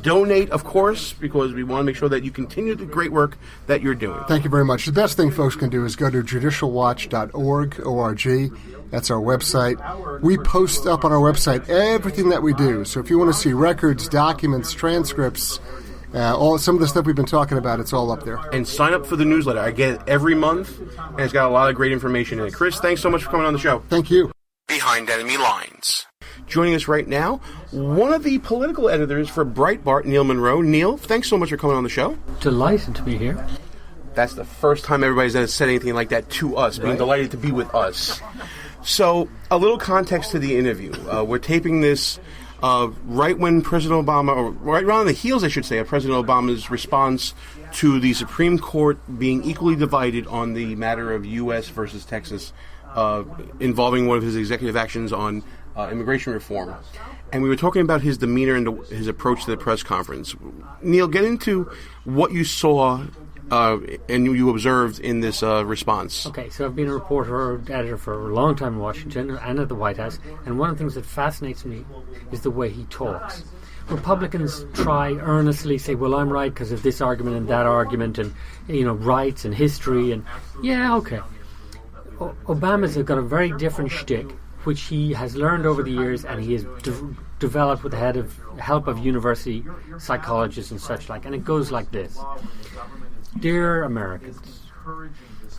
S3: donate, of course, because we want to make sure that you continue the great work that you're doing.
S8: Thank you very much. The best thing folks can do is go to judicialwatch.org, O-R-G. That's our website. We post up on our website everything that we do. So if you want to see records, documents, transcripts, some of the stuff we've been talking about, it's all up there.
S3: And sign up for the newsletter. I get it every month, and it's got a lot of great information in it. Chris, thanks so much for coming on the show.
S8: Thank you.
S1: Behind Enemy Lines.
S3: Joining us right now, one of the political editors for Breitbart, Neil Monroe. Neil, thanks so much for coming on the show.
S10: Delighted to be here.
S3: That's the first time everybody's ever said anything like that to us, being delighted to be with us. So, a little context to the interview. We're taping this right when President Obama, or right around the heels, I should say, of President Obama's response to the Supreme Court being equally divided on the matter of U.S. versus Texas, involving one of his executive actions on immigration reform. And we were talking about his demeanor and his approach to the press conference. Neil, get into what you saw and you observed in this response.
S10: Okay, so I've been a reporter or editor for a long time in Washington and at the White House, and one of the things that fascinates me is the way he talks. Republicans try earnestly say, well, I'm right because of this argument and that argument and, rights and history and, yeah, okay. Obama's got a very different shtick, which he has learned over the years and he has developed with the help of university psychologists and such like. And it goes like this. Dear Americans,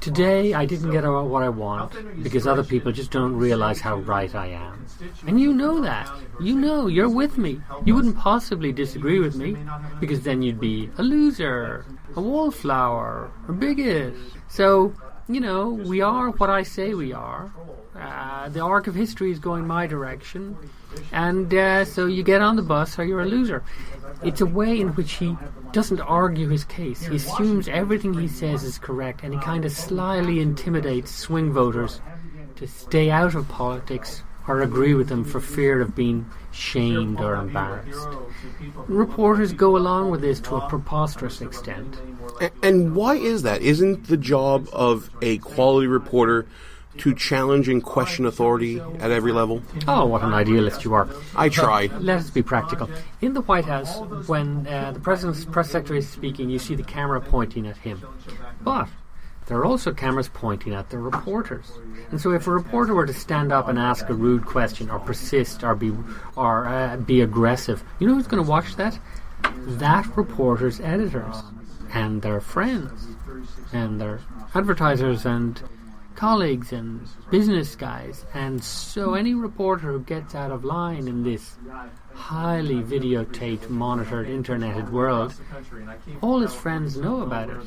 S10: today I didn't get what I want because other people just don't realize how right I am. And you know that. You know, you're with me. You wouldn't possibly disagree with me because then you'd be a loser, a wallflower, a bigot. So we are what I say we are. The arc of history is going my direction, and so you get on the bus or you're a loser. It's a way in which he doesn't argue his case. He assumes everything he says is correct, and he kind of slyly intimidates swing voters to stay out of politics or agree with them for fear of being shamed or embarrassed. Reporters go along with this to a preposterous extent.
S3: And why is that? Isn't the job of a quality reporter to challenge and question authority at every level?
S10: Oh, what an idealist you are.
S3: I try.
S10: Let us be practical. In the White House, when the President's press secretary is speaking, you see the camera pointing at him. But there are also cameras pointing at the reporters. And so if a reporter were to stand up and ask a rude question or persist or be aggressive, you know who's going to watch that? That reporter's editors and their friends and their advertisers and colleagues and business guys. And so any reporter who gets out of line in this highly videotaped, monitored, interneted world, all his friends know about it.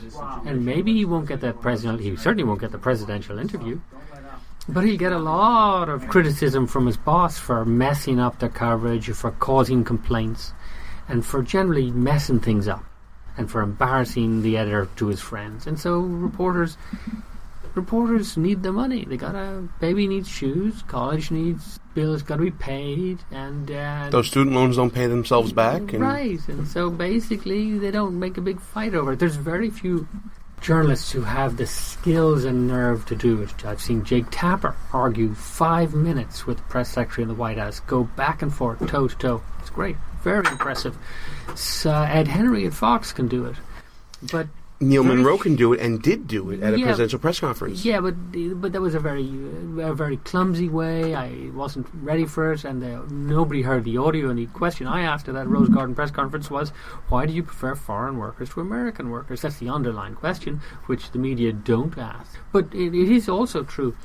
S10: And maybe he won't get he certainly won't get the presidential interview, but he'll get a lot of criticism from his boss for messing up their coverage, for causing complaints, and for generally messing things up, and for embarrassing the editor to his friends. And so reporters need the money. Baby needs shoes, college needs bills, got to be paid, and
S3: those student loans don't pay themselves back.
S10: Right, and so basically they don't make a big fight over it. There's very few journalists who have the skills and nerve to do it. I've seen Jake Tapper argue 5 minutes with the press secretary in the White House, go back and forth, toe to toe. It's great, very impressive. So Ed Henry at Fox can do it, but
S3: Neil Monroe can do it and did do it at a presidential press conference.
S10: Yeah, but that was a very clumsy way. I wasn't ready for it, and nobody heard the audio. And the question I asked at that Rose Garden press conference was, why do you prefer foreign workers to American workers? That's the underlying question, which the media don't ask. But it is also true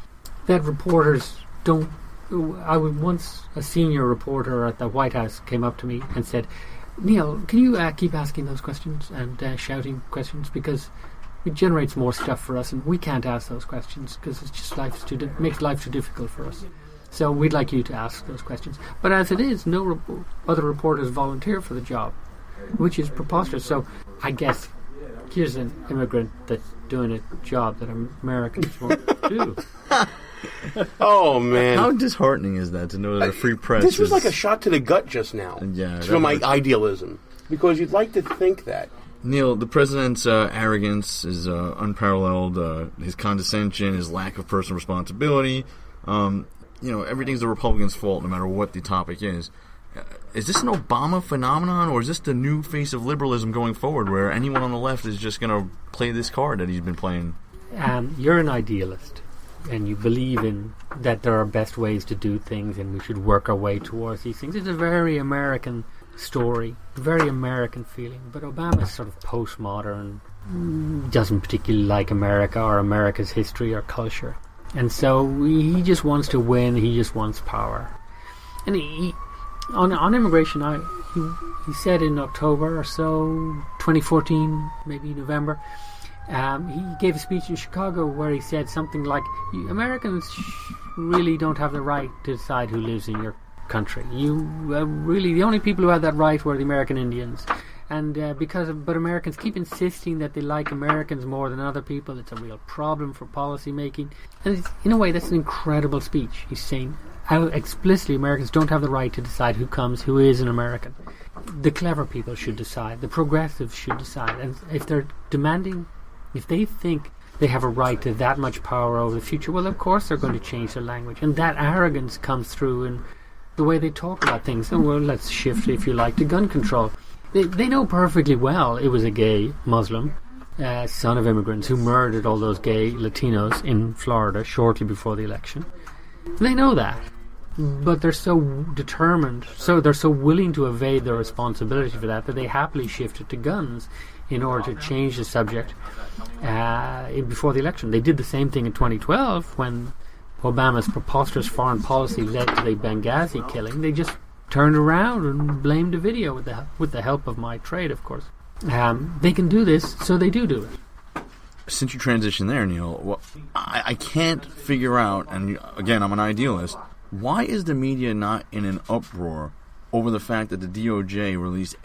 S10: that reporters don't... Once a senior reporter at the White House came up to me and said, Neil, can you keep asking those questions and shouting questions, because it generates more stuff for us, and we can't ask those questions because it's just makes life too difficult for us. So we'd like you to ask those questions. But as it is, no other reporters volunteer for the job, which is preposterous. So I guess here's an immigrant that's doing a job that Americans won't do.
S3: Oh, man.
S9: How disheartening is that to know that a free press
S3: This was like a shot to the gut just now.
S9: Yeah,
S3: from my idealism. Because you'd like to think that.
S9: Neil, the president's arrogance is unparalleled. His condescension, his lack of personal responsibility. Everything's the Republicans' fault no matter what the topic is. Is this an Obama phenomenon, or is this the new face of liberalism going forward, where anyone on the left is just going to play this card that he's been playing?
S10: You're an idealist, and you believe in that there are best ways to do things, and we should work our way towards these things. It's a very American story, a very American feeling. But Obama's sort of postmodern, doesn't particularly like America or America's history or culture, and so he just wants to win. He just wants power. And on immigration, he said in October or so, 2014, maybe November. He gave a speech in Chicago where he said something like, Americans really don't have the right to decide who lives in your country. Really, the only people who had that right were the American Indians. And but Americans keep insisting that they like Americans more than other people. It's a real problem for policy making. And in a way, that's an incredible speech. He's saying how explicitly Americans don't have the right to decide who is an American. The clever people should decide. The progressives should decide. And if they're demanding... If they think they have a right to that much power over the future, well, of course they're going to change their language. And that arrogance comes through in the way they talk about things. And, well, let's shift, if you like, to gun control. They know perfectly well it was a gay Muslim, son of immigrants, who murdered all those gay Latinos in Florida shortly before the election. They know that. But they're so determined, they're so willing to evade their responsibility for that they happily shifted to guns in order to change the subject before the election. They did the same thing in 2012 when Obama's preposterous foreign policy led to the Benghazi killing. They just turned around and blamed the video with the help of my trade, of course. They can do this, so they do it.
S9: since you transitioned there, Neil, I can't figure out, and again, I'm an idealist, why is the media not in an uproar over the fact that the DOJ released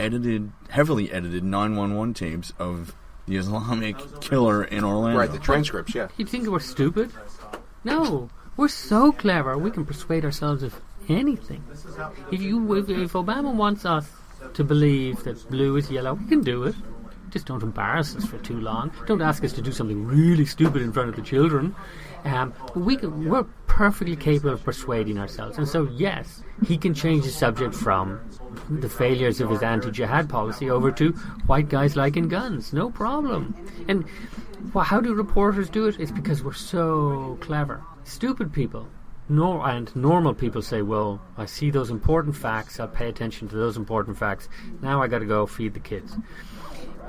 S9: heavily edited 911 tapes of the Islamic killer in Orlando?
S3: Right, the transcripts, yeah.
S10: You think we're stupid? No, we're so clever. We can persuade ourselves of anything. If Obama wants us to believe that blue is yellow, we can do it. Just don't embarrass us for too long. Don't ask us to do something really stupid in front of the children. We're perfectly capable of persuading ourselves. And so, yes, he can change the subject from the failures of his anti-jihad policy over to white guys liking guns. No problem. And how do reporters do it? It's because we're so clever. Stupid people and normal people say, well, I see those important facts, I'll pay attention to those important facts. Now I got to go feed the kids.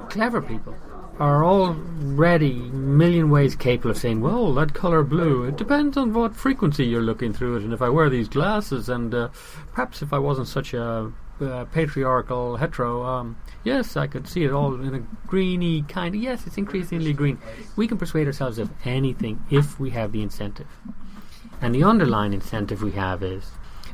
S10: Clever people are already a million ways capable of saying, well, that colour blue, it depends on what frequency you're looking through it, and if I wear these glasses, and perhaps if I wasn't such a patriarchal hetero, yes, I could see it all in a greeny kind of, yes, it's increasingly green. We can persuade ourselves of anything if we have the incentive. And the underlying incentive we have is,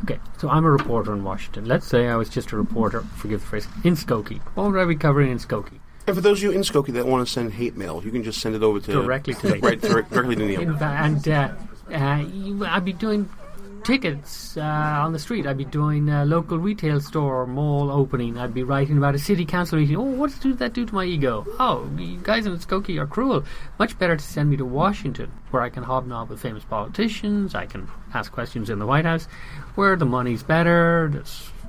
S10: okay, so I'm a reporter in Washington. Let's say I was just a reporter, forgive the phrase, in Skokie. What would I be covering in Skokie?
S3: And for those of you in Skokie that want to send hate mail, you can just send it over to...
S10: Directly to me.
S3: Right, directly to Neil.
S10: And I'd be doing tickets on the street. I'd be doing a local retail store, mall opening. I'd be writing about a city council meeting. Oh, what does that do to my ego? Oh, you guys in Skokie are cruel. Much better to send me to Washington, where I can hobnob with famous politicians. I can ask questions in the White House, where the money's better.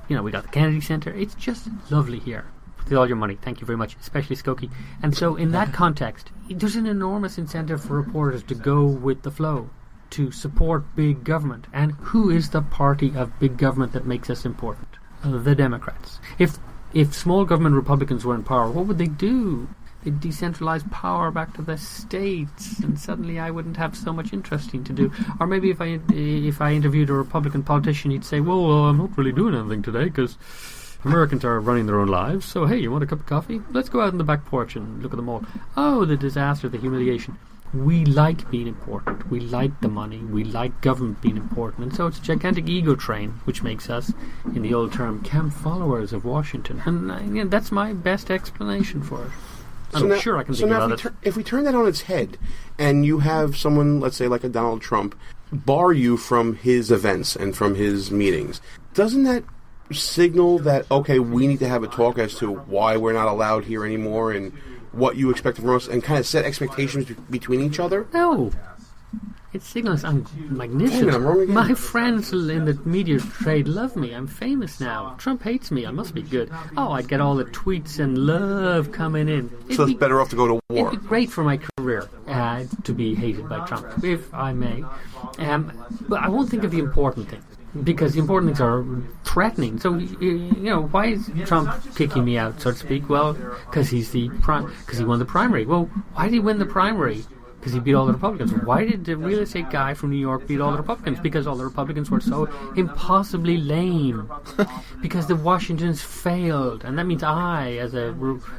S10: We got the Kennedy Center. It's just lovely here. With all your money, thank you very much, especially Skokie. And so in that context, there's an enormous incentive for reporters to go with the flow, to support big government. And who is the party of big government that makes us important? The Democrats. If small government Republicans were in power, what would they do? They'd decentralize power back to the states, and suddenly I wouldn't have so much interesting to do. Or maybe if I interviewed a Republican politician, he'd say, well, I'm not really doing anything today because Americans are running their own lives, so hey, you want a cup of coffee? Let's go out on the back porch and look at them all. Oh, the disaster, the humiliation. We like being important. We like the money. We like government being important. And so it's a gigantic ego train, which makes us, in the old term, camp followers of Washington. And that's my best explanation for it. I'm sure I can think about it.
S3: If we turn that on its head, and you have someone, let's say like a Donald Trump, bar you from his events and from his meetings, doesn't that signal that, okay, we need to have a talk as to why we're not allowed here anymore and what you expect from us, and kind of set expectations between each other?
S10: No. It signals I'm magnificent.
S3: I'm wrong again.
S10: My friends in the media trade love me. I'm famous now. Trump hates me. I must be good. Oh, I'd get all the tweets and love coming in.
S3: So it's better off to go to war.
S10: It'd be great for my career to be hated by Trump, if I may. But I won't think of the important things, because the important things are threatening. So, why is Trump kicking me out, so to speak? Well, because he won the primary. Well, why did he win the primary? Because he beat all the Republicans. Why did the real estate guy from New York beat all the Republicans? Because all the Republicans were so impossibly lame. Because the Washingtons failed. And that means I, as a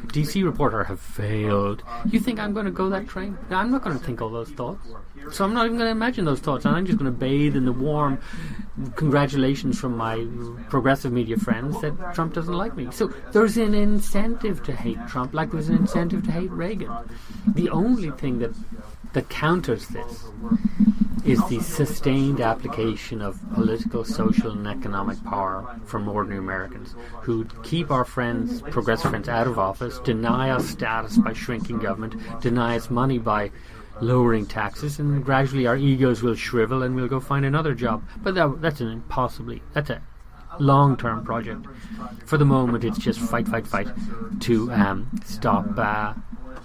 S10: DC reporter, have failed. You think I'm going to go that train? No, I'm not going to think all those thoughts. So I'm not even going to imagine those thoughts. And I'm just going to bathe in the warm congratulations from my progressive media friends that Trump doesn't like me. So there's an incentive to hate Trump, like there's an incentive to hate Reagan. The only thing that counters this is the sustained application of political, social, and economic power from ordinary Americans who keep our friends, progressive friends, out of office, deny us status by shrinking government, deny us money by lowering taxes, and gradually our egos will shrivel and we'll go find another job. But that's a long-term project. For the moment, it's just fight to stop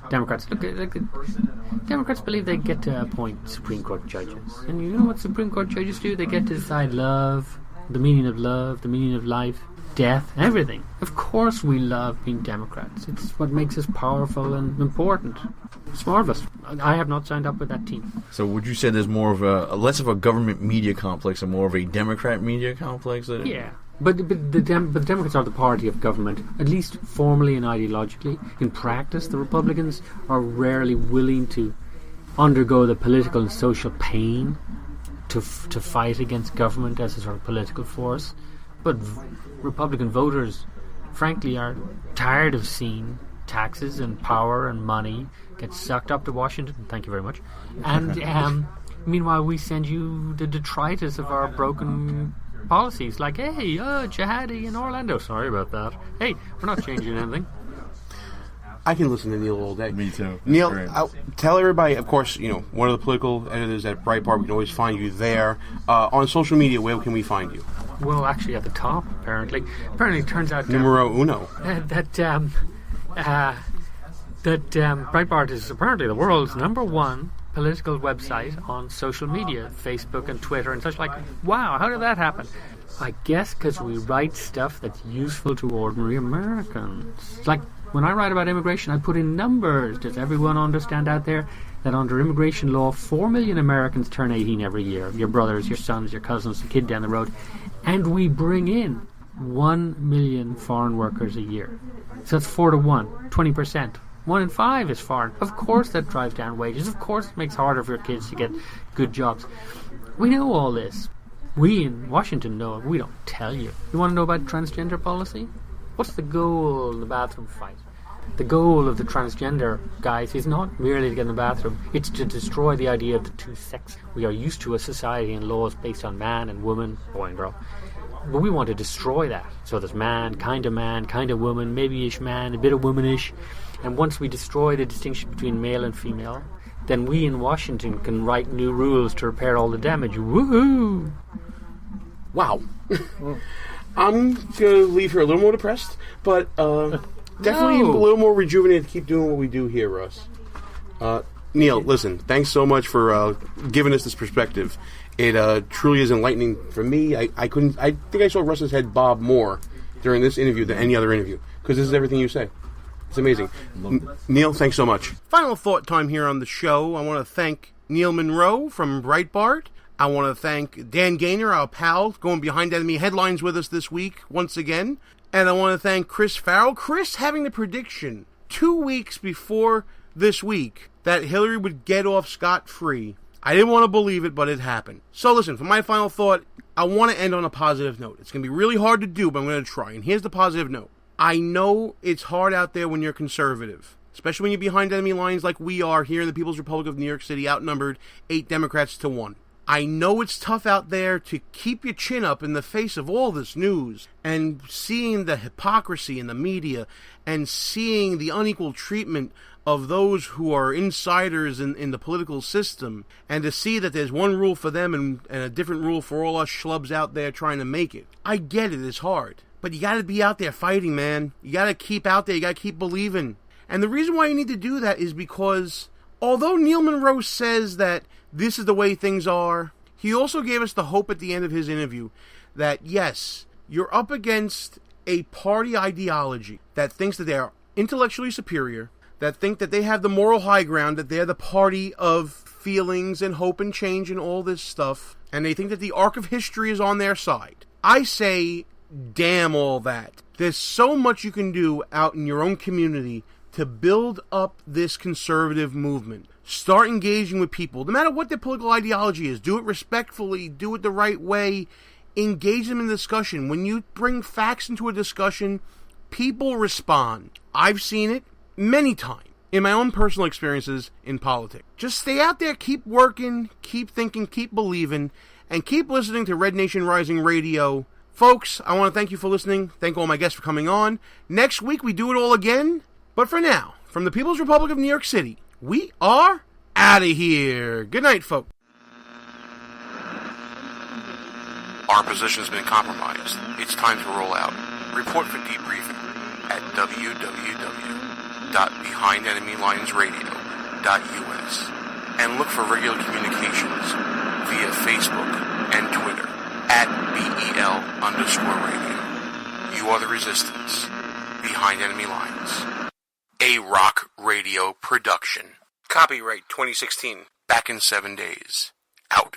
S10: Democrats. Look, Democrats believe they get to appoint Supreme Court judges. And you know what Supreme Court judges do? They get to decide love, the meaning of life, death, everything. Of course we love being Democrats. It's what makes us powerful and important. It's marvelous. I have not signed up with that team.
S9: So would you say there's more of less of a government media complex and more of a Democrat media complex?
S10: Yeah. But the Democrats are the party of government, at least formally and ideologically. In practice, the Republicans are rarely willing to undergo the political and social pain to fight against government as a sort of political force. But Republican voters, frankly, are tired of seeing taxes and power and money get sucked up to Washington. Thank you very much. And meanwhile, we send you the detritus of our broken policies, like, hey, jihadi in Orlando. Sorry about that. Hey, we're not changing anything.
S3: I can listen to Neil all day.
S9: Me too.
S3: Neil, tell everybody, of course, one of the political editors at Breitbart. We can always find you there. On social media, where can we find you?
S10: Well, actually, at the top, apparently. Apparently, it turns out...
S3: Numero uno.
S10: That Breitbart is apparently the world's #1 political website on social media, Facebook and Twitter and such. Like, wow, how did that happen? I guess because we write stuff that's useful to ordinary Americans. Like, when I write about immigration, I put in numbers. Does everyone understand out there that under immigration law, 4 million Americans turn 18 every year? Your brothers, your sons, your cousins, the kid down the road. And we bring in 1 million foreign workers a year. So that's 4 to 1, 20%. 1 in 5 is foreign. Of course that drives down wages. Of course it makes it harder for your kids to get good jobs. We know all this. We in Washington know it. We don't tell you. You want to know about transgender policy? What's the goal in the bathroom fight? The goal of the transgender guys is not merely to get in the bathroom. It's to destroy the idea of the two sexes. We are used to a society and laws based on man and woman, boy and girl. But we want to destroy that. So there's man, kind of woman, maybe-ish man, a bit of womanish. And once we destroy the distinction between male and female, then we in Washington can write new rules to repair all the damage. Woohoo!
S3: Wow. I'm going to leave here a little more depressed, but definitely a little more rejuvenated to keep doing what we do here, Russ. Neil, listen, thanks so much for giving us this perspective. It truly is enlightening for me. I think I saw Russ's head bob more during this interview than any other interview, because this is everything you say. It's amazing. Neil, thanks so much. Final thought time here on the show. I want to thank Neil Monroe from Breitbart. I want to thank Dan Gaynor, our pal, going behind enemy headlines with us this week once again. And I want to thank Chris Farrell. Chris having the prediction 2 weeks before this week that Hillary would get off scot-free. I didn't want to believe it, but it happened. So listen, for my final thought, I want to end on a positive note. It's going to be really hard to do, but I'm going to try. And here's the positive note. I know it's hard out there when you're conservative, especially when you're behind enemy lines like we are here in the People's Republic of New York City, outnumbered 8 Democrats to 1. I know it's tough out there to keep your chin up in the face of all this news and seeing the hypocrisy in the media and seeing the unequal treatment of those who are insiders in the political system, and to see that there's one rule for them and a different rule for all us schlubs out there trying to make it. I get it, it's hard. But you gotta be out there fighting, man. You gotta keep out there, you gotta keep believing. And the reason why you need to do that is because, although Neil Monroe says that this is the way things are, he also gave us the hope at the end of his interview that, yes, you're up against a party ideology that thinks that they are intellectually superior, that think that they have the moral high ground, that they're the party of feelings and hope and change and all this stuff, and they think that the arc of history is on their side. I say, damn all that. There's so much you can do out in your own community to build up this conservative movement. Start engaging with people, no matter what their political ideology is. Do it respectfully, do it the right way, engage them in discussion. When you bring facts into a discussion, people respond. I've seen it many times in my own personal experiences in politics. Just stay out there, keep working, keep thinking, keep believing, and keep listening to Red Nation Rising Radio. Folks, I want to thank you for listening. Thank all my guests for coming on. Next week, we do it all again. But for now, from the People's Republic of New York City, we are out of here. Good night, folks.
S1: Our position has been compromised. It's time to roll out. Report for debriefing at www.behindenemylinesradio.us and look for regular communications via Facebook and Twitter at BEL_radio. You are the resistance. Behind Enemy Lines. A Rock Radio production. Copyright 2016. Back in 7 days. Out.